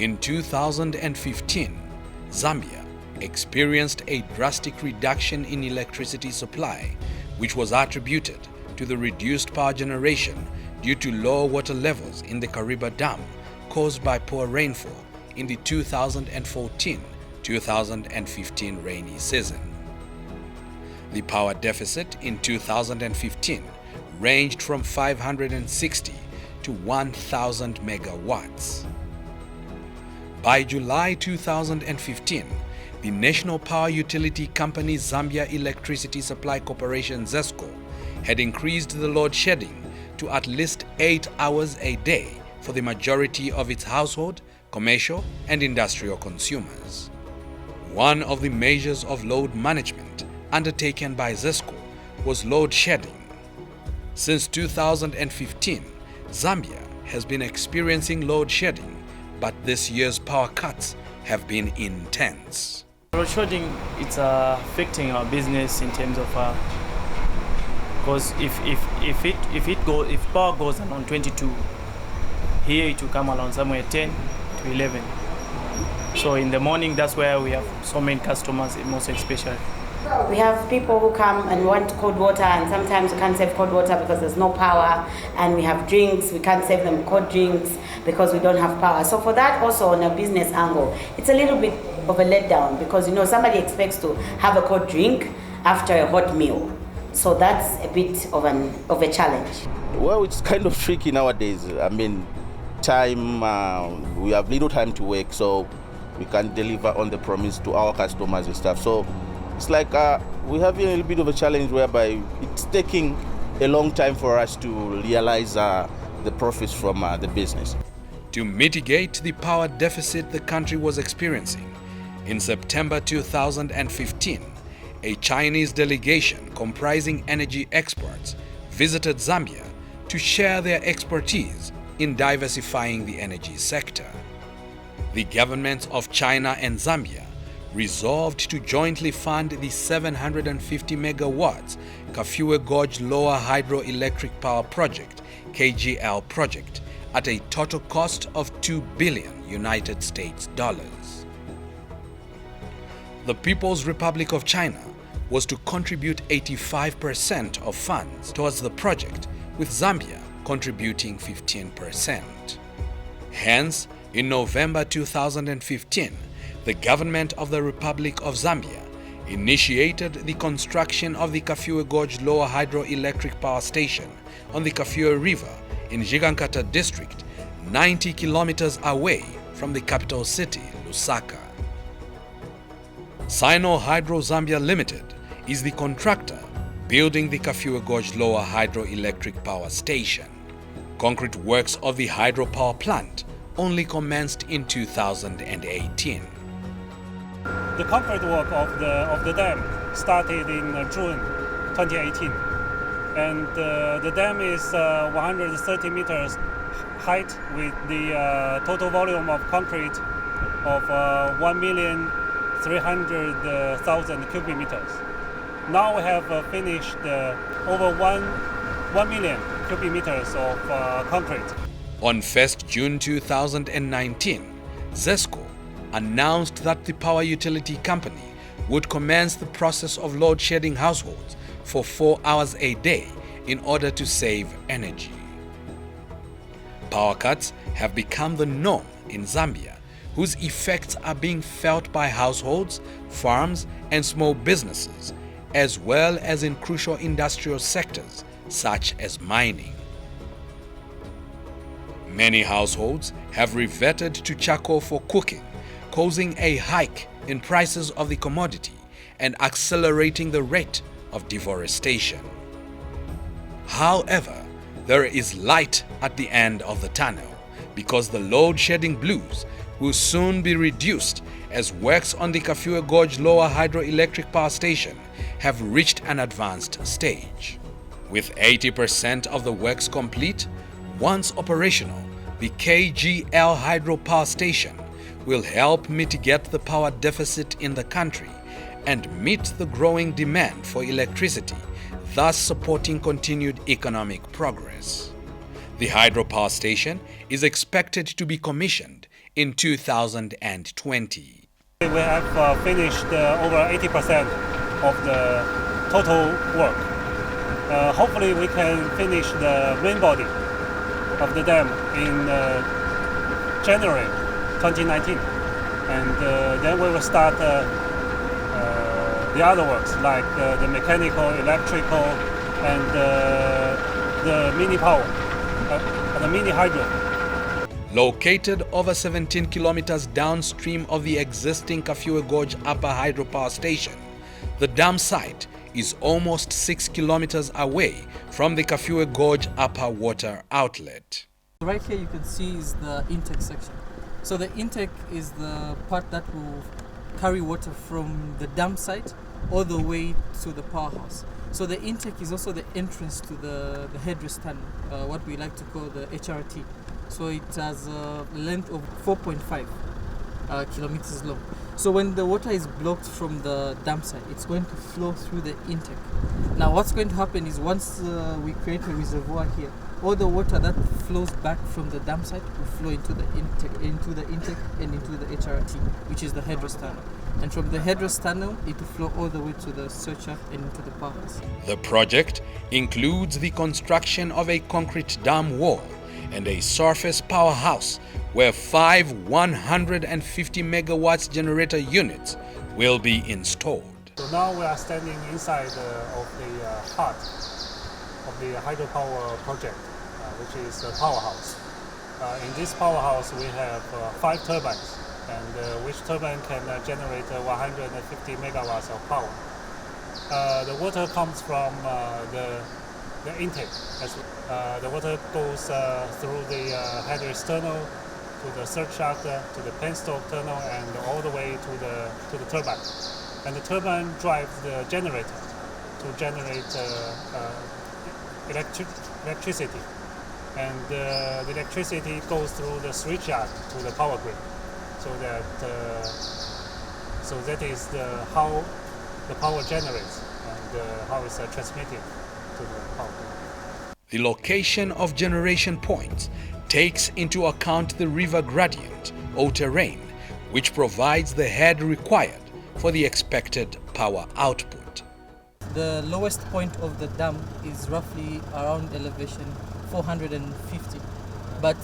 In 2015, Zambia experienced a drastic reduction in electricity supply, which was attributed to the reduced power generation due to low water levels in the Kariba Dam caused by poor rainfall in the 2014-2015 rainy season. The power deficit in 2015 ranged from 560 to 1,000 megawatts. By July 2015, the National Power Utility Company Zambia Electricity Supply Corporation ZESCO had increased the load shedding to at least 8 hours a day for the majority of its household, commercial and industrial consumers. One of the measures of load management undertaken by ZESCO was load shedding. Since 2015, Zambia has been experiencing load shedding, but this year's power cuts have been intense. Load shedding, it's affecting our business in terms of because if power goes around 22, here it will come around somewhere 10 to 11. So in the morning, that's where we have so many customers, most especially. We have people who come and want cold water, and sometimes we can't save cold water because there's no power, and we have drinks, we can't save them cold drinks because we don't have power. So for that, also on a business angle, it's a little bit of a letdown because somebody expects to have a cold drink after a hot meal. So that's a bit of a challenge. Well, it's kind of tricky nowadays. I mean, we have little time to work, so we can't deliver on the promise to our customers and stuff. So it's like we have a little bit of a challenge whereby it's taking a long time for us to realize the profits from the business. To mitigate the power deficit the country was experiencing, in September 2015, a Chinese delegation comprising energy experts visited Zambia to share their expertise in diversifying the energy sector. The governments of China and Zambia resolved to jointly fund the 750 megawatts Kafue Gorge Lower Hydroelectric Power Project, KGL project, at a total cost of $2 billion United States dollars. The People's Republic of China was to contribute 85% of funds towards the project, with Zambia contributing 15%. Hence, in November 2015, the government of the Republic of Zambia initiated the construction of the Kafue Gorge Lower Hydroelectric Power Station on the Kafue River in Zhigankata district, 90 kilometers away from the capital city, Lusaka. Sino Hydro Zambia Limited is the contractor building the Kafue Gorge Lower Hydroelectric Power Station. Concrete works of the hydropower plant only commenced in 2018. The concrete work of the dam started in June 2018, and the dam is 130 meters height with the total volume of concrete of 1,300,000 cubic meters. Now we have finished over 1 million cubic meters of concrete. On 1st June 2019, ZESCO announced that the power utility company would commence the process of load shedding households for 4 hours a day in order to save energy. Power cuts have become the norm in Zambia, whose effects are being felt by households, farms and small businesses, as well as in crucial industrial sectors such as mining. Many households have reverted to charcoal for cooking, causing a hike in prices of the commodity and accelerating the rate of deforestation. However, there is light at the end of the tunnel because the load shedding blues will soon be reduced as works on the Kafue Gorge Lower Hydroelectric Power Station have reached an advanced stage. With 80% of the works complete, once operational, the KGL Hydropower Station will help mitigate the power deficit in the country and meet the growing demand for electricity, thus supporting continued economic progress. The hydropower station is expected to be commissioned in 2020. We have finished over 80% of the total work. Hopefully we can finish the main body of the dam in January 2019. And then we will start the other works like the mechanical, electrical, and the mini power, the mini hydro. Located over 17 kilometers downstream of the existing Kafue Gorge Upper Hydropower Station, the dam site is almost 6 kilometers away from the Kafue Gorge Upper Water Outlet. Right here you can see is the intake section. So the intake is the part that will carry water from the dam site all the way to the powerhouse. So the intake is also the entrance to the headrest tunnel, what we like to call the HRT. So it has a length of 4.5 kilometers long. So when the water is blocked from the dam site, it's going to flow through the intake. Now what's going to happen is once we create a reservoir here, all the water that flows back from the dam site will flow into the intake and into the HRT, which is the headrest tunnel. And from the headrest tunnel, it will flow all the way to the search shaft and into the powerhouse. The project includes the construction of a concrete dam wall and a surface powerhouse where 5 150 megawatts generator units will be installed. So now we are standing inside of the heart of the hydropower project, which is the powerhouse. In this powerhouse we have 5 turbines, and which turbine can generate 150 megawatts of power. The water comes from the intake. The water goes through the headrest tunnel to the search shaft, to the penstock tunnel, and all the way to the turbine. And the turbine drives the generator to generate electricity. And the electricity goes through the switchyard to the power grid. So that is how the power generates and how it's transmitted to the power grid. The location of generation points takes into account the river gradient or terrain, which provides the head required for the expected power output. The lowest point of the dam is roughly around elevation 450, but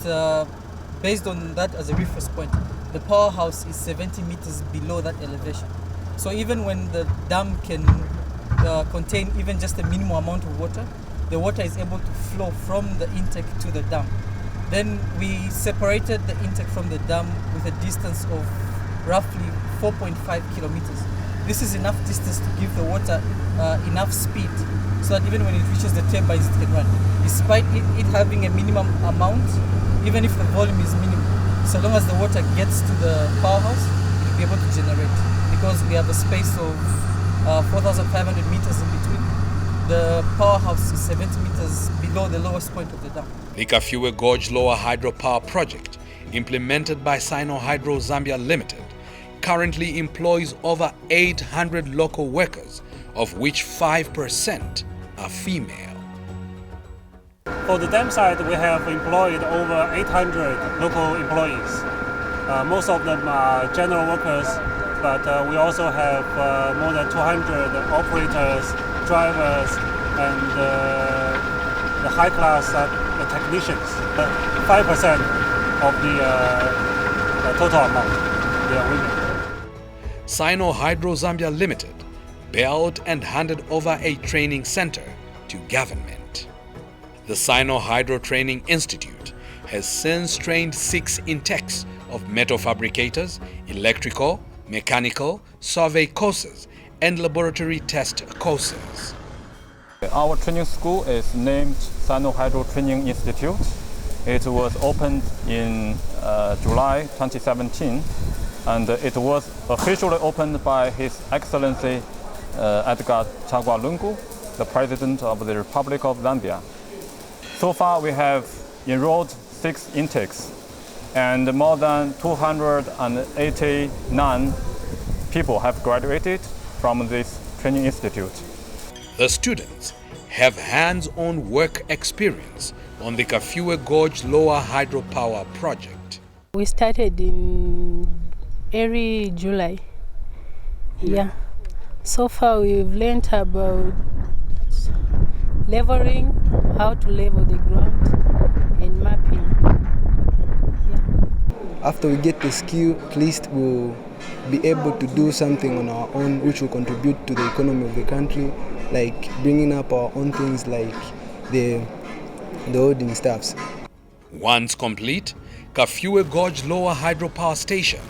based on that as a reference point, the powerhouse is 70 meters below that elevation. So even when the dam can contain even just a minimum amount of water, the water is able to flow from the intake to the dam. Then we separated the intake from the dam with a distance of roughly 4.5 kilometers. This is enough distance to give the water enough speed so that even when it reaches the turbines it can run. Despite it having a minimum amount, even if the volume is minimum, so long as the water gets to the powerhouse, it will be able to generate. Because we have a space of 4,500 meters in between, the powerhouse is 70 meters below the lowest point of the dam. The Kafue Gorge Lower Hydropower Project, implemented by Sino-Hydro Zambia Limited, currently employs over 800 local workers, of which 5% are female. For the dam side, we have employed over 800 local employees. Most of them are general workers, but we also have more than 200 operators, drivers, and the high-class technicians. 5% of the total amount, they are women. Sino-Hydro Zambia Limited built and handed over a training center to government. The Sino-Hydro Training Institute has since trained 6 intakes of metal fabricators, electrical, mechanical, survey courses, and laboratory test courses. Our training school is named Sino-Hydro Training Institute. It was opened in July 2017, and it was officially opened by His Excellency Edgar Chagwa Lungu, the President of the Republic of Zambia. So far, we have enrolled 6 intakes, and more than 289 people have graduated from this training institute. The students have hands-on work experience on the Kafue Gorge Lower Hydropower Project. We started in early July. Yeah. So far we've learned about leveling, how to level the ground, and mapping. Yeah. After we get the skill, at least we'll be able to do something on our own which will contribute to the economy of the country, like bringing up our own things like the holding staffs. Once complete, Kafue Gorge Lower Hydropower Station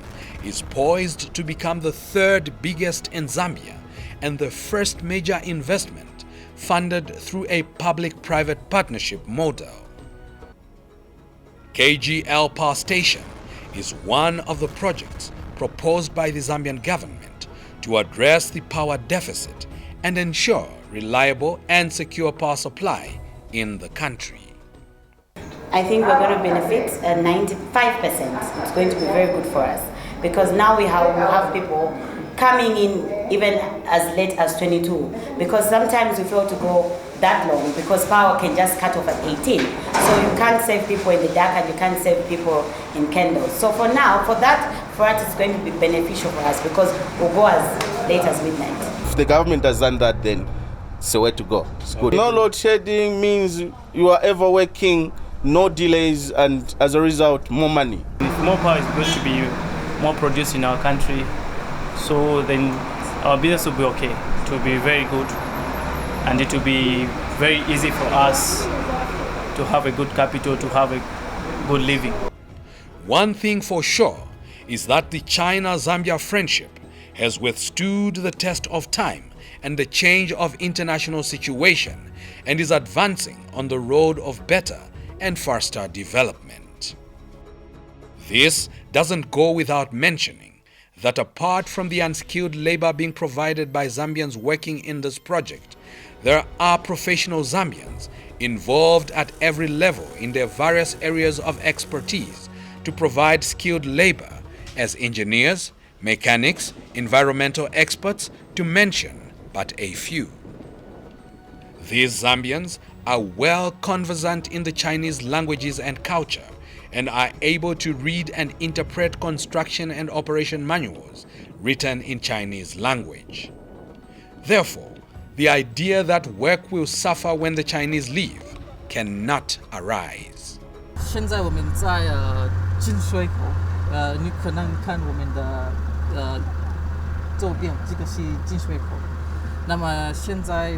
is poised to become the third biggest in Zambia and the first major investment funded through a public-private partnership model. KGL Power Station is one of the projects proposed by the Zambian government to address the power deficit and ensure reliable and secure power supply in the country. I think we're going to benefit 95%. It's going to be very good for us because now we have people coming in even as late as 22, because sometimes we fail to go that long because power can just cut off at 18. So you can't save people in the dark and you can't save people in candles. So for now, for us it's going to be beneficial for us because we'll go as late as midnight. If the government has done that, then it's a way to go. It's good. No load shedding means you are ever working, no delays, and as a result, more money. If more power is going to be more produced in our country, so then our business will be okay. It will be very good, and it will be very easy for us to have a good capital, to have a good living. One thing for sure is that the China-Zambia friendship has withstood the test of time and the change of international situation and is advancing on the road of better and faster development. This doesn't go without mentioning that apart from the unskilled labor being provided by Zambians working in this project, there are professional Zambians involved at every level in their various areas of expertise to provide skilled labor as engineers, mechanics, environmental experts, to mention but a few. These Zambians are well conversant in the Chinese languages and culture and are able to read and interpret construction and operation manuals written in Chinese language. Therefore, the idea that work will suffer when the Chinese leave cannot arise. 现在我们在进水口，你可能看我们的周边，这个是进水口。那么现在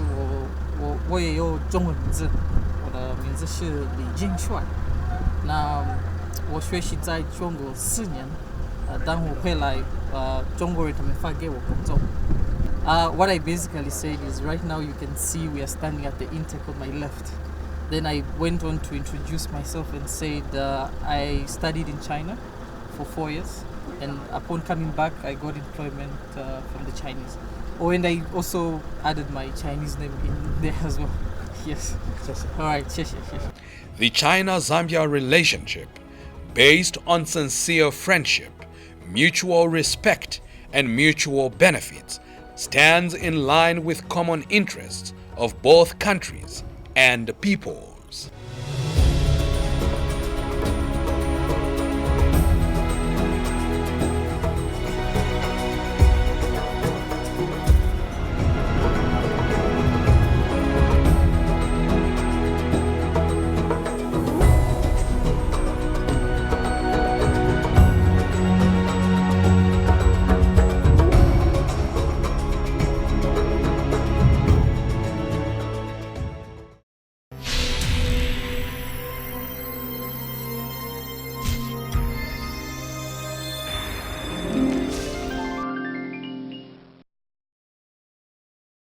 我也有中文名字，我的名字是李金帅。那我学习在中国4年，当我回来，中国人他们发给我工作。What I basically said is right now you can see we are standing at the intake on my left. Then I went on to introduce myself and said I studied in China for 4 years, and upon coming back I got employment from the Chinese. Oh, and I also added my Chinese name in there as well. Yes. All right. The China-Zambia relationship, based on sincere friendship, mutual respect, and mutual benefits, stands in line with common interests of both countries and peoples.